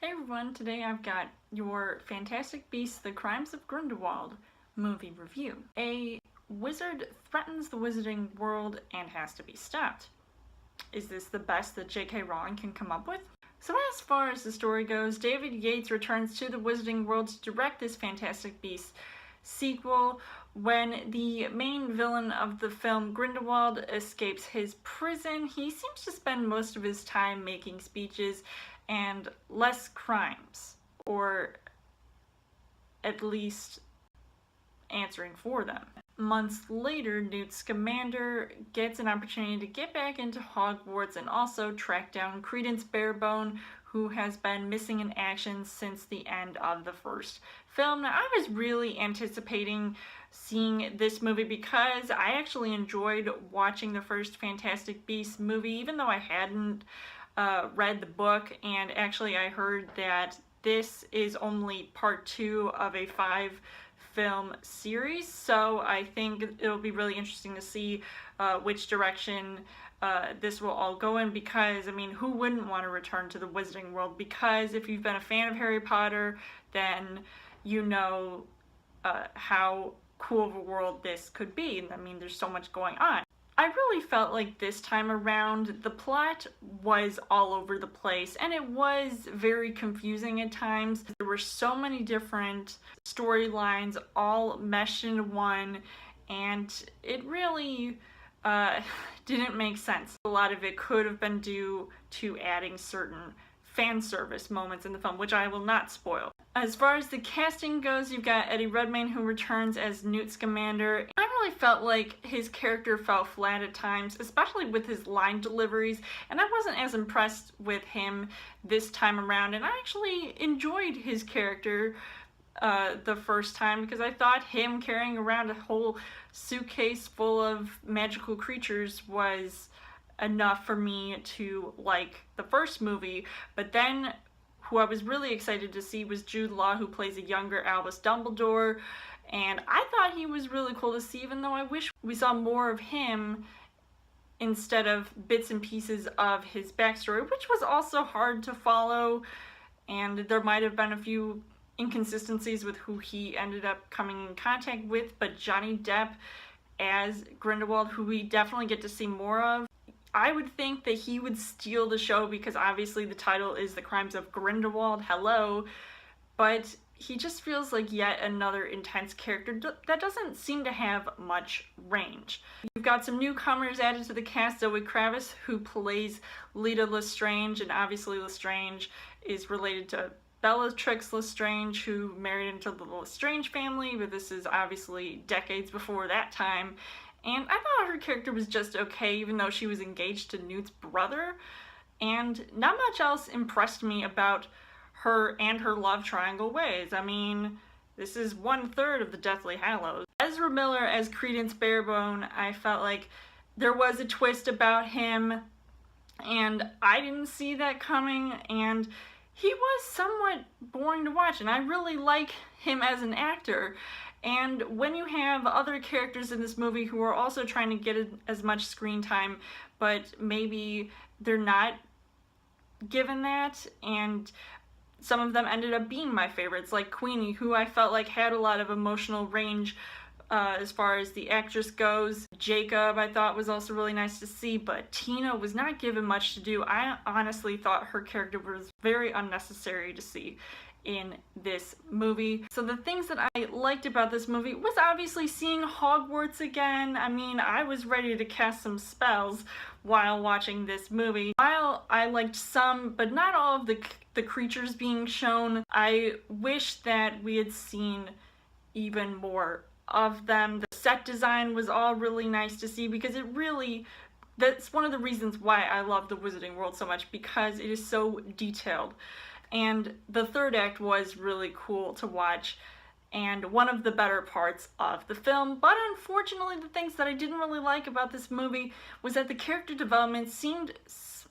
Hey everyone, today I've got your Fantastic Beasts: The Crimes of Grindelwald movie review. A wizard threatens the wizarding world and has to be stopped. Is this the best that J.K. Rowling can come up with? So as far as the story goes, David Yates returns to the wizarding world to direct this Fantastic Beasts sequel when the main villain of the film, Grindelwald, escapes his prison. He seems to spend most of his time making speeches and less crimes, or at least answering for them. Months later, Newt Scamander gets an opportunity to get back into Hogwarts and also track down Credence Barebone, who has been missing in action since the end of the first film. Now, I was really anticipating seeing this movie because I actually enjoyed watching the first Fantastic Beasts movie, even though I hadn't read the book, and actually I heard that this is only part 2 of a 5-film series, so I think it'll be really interesting to see which direction this will all go in, because I mean, who wouldn't want to return to the Wizarding World? Because if you've been a fan of Harry Potter, then you know how cool of a world this could be. I mean, there's so much going on. I really felt like this time around the plot was all over the place, and it was very confusing at times. There were so many different storylines all meshed into one, and it really didn't make sense. A lot of it could have been due to adding certain fan service moments in the film, which I will not spoil. As far as the casting goes, you've got Eddie Redmayne, who returns as Newt Scamander. I really felt like his character fell flat at times, especially with his line deliveries, and I wasn't as impressed with him this time around, and I actually enjoyed his character the first time, because I thought him carrying around a whole suitcase full of magical creatures was enough for me to like the first movie. But then who I was really excited to see was Jude Law, who plays a younger Albus Dumbledore, and I thought he was really cool to see, even though I wish we saw more of him instead of bits and pieces of his backstory, which was also hard to follow, and there might have been a few inconsistencies with who he ended up coming in contact with. But Johnny Depp as Grindelwald, who we definitely get to see more of, I would think that he would steal the show, because obviously the title is The Crimes of Grindelwald, hello, but he just feels like yet another intense character that doesn't seem to have much range. You've got some newcomers added to the cast. Zoe Kravitz, who plays Leta Lestrange, and obviously Lestrange is related to Bellatrix Lestrange, who married into the Lestrange family, but this is obviously decades before that time. And I thought her character was just okay, even though she was engaged to Newt's brother, and not much else impressed me about her and her love triangle ways. I mean, this is 1/3 of the Deathly Hallows. Ezra Miller as Credence Barebone, I felt like there was a twist about him, and I didn't see that coming, and he was somewhat boring to watch, and I really like him as an actor. And when you have other characters in this movie who are also trying to get as much screen time, but maybe they're not given that, and some of them ended up being my favorites, like Queenie, who I felt like had a lot of emotional range as far as the actress goes. Jacob, I thought, was also really nice to see, but Tina was not given much to do. I honestly thought her character was very unnecessary to see in this movie. So the things that I liked about this movie was obviously seeing Hogwarts again. I mean, I was ready to cast some spells while watching this movie. While I liked some, but not all of the creatures being shown, I wish that we had seen even more of them. The set design was all really nice to see, because it really, that's one of the reasons why I love the Wizarding World so much, because it is so detailed. And the third act was really cool to watch, and one of the better parts of the film. But unfortunately, the things that I didn't really like about this movie was that the character development seemed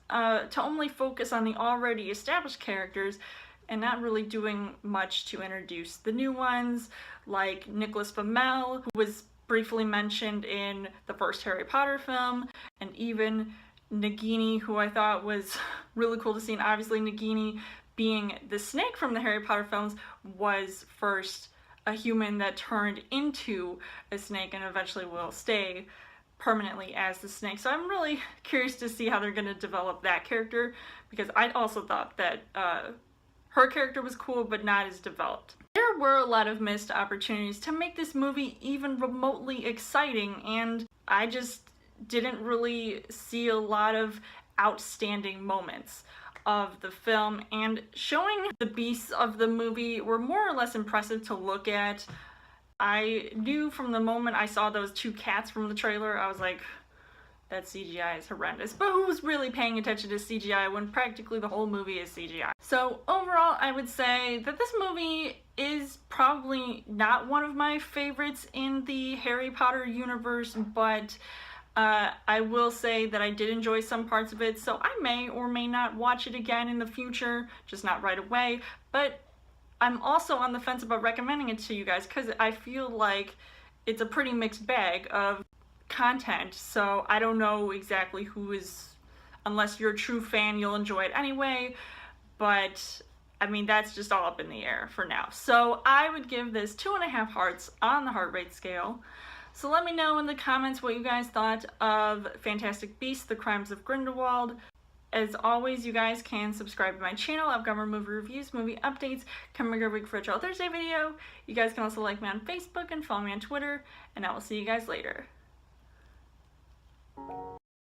to only focus on the already established characters, and not really doing much to introduce the new ones, like Nicholas Flamel, who was briefly mentioned in the first Harry Potter film, and even Nagini, who I thought was really cool to see, and obviously Nagini, being the snake from the Harry Potter films, was first a human that turned into a snake and eventually will stay permanently as the snake. So I'm really curious to see how they're going to develop that character, because I also thought that her character was cool but not as developed. There were a lot of missed opportunities to make this movie even remotely exciting, and I just didn't really see a lot of outstanding moments of the film, and showing the beasts of the movie were more or less impressive to look at. I knew from the moment I saw those two cats from the trailer, I was like, that CGI is horrendous. But who was really paying attention to CGI when practically the whole movie is CGI? So overall, I would say that this movie is probably not one of my favorites in the Harry Potter universe, but I will say that I did enjoy some parts of it, so I may or may not watch it again in the future, just not right away. But I'm also on the fence about recommending it to you guys, because I feel like it's a pretty mixed bag of content, so I don't know exactly who is, unless you're a true fan, you'll enjoy it anyway, but I mean, that's just all up in the air for now. So I would give this 2.5 hearts on the heart rate scale. So let me know in the comments what you guys thought of Fantastic Beasts: The Crimes of Grindelwald. As always, you guys can subscribe to my channel. I've got more movie reviews, movie updates coming every week for a Trial Thursday video. You guys can also like me on Facebook and follow me on Twitter, and I will see you guys later.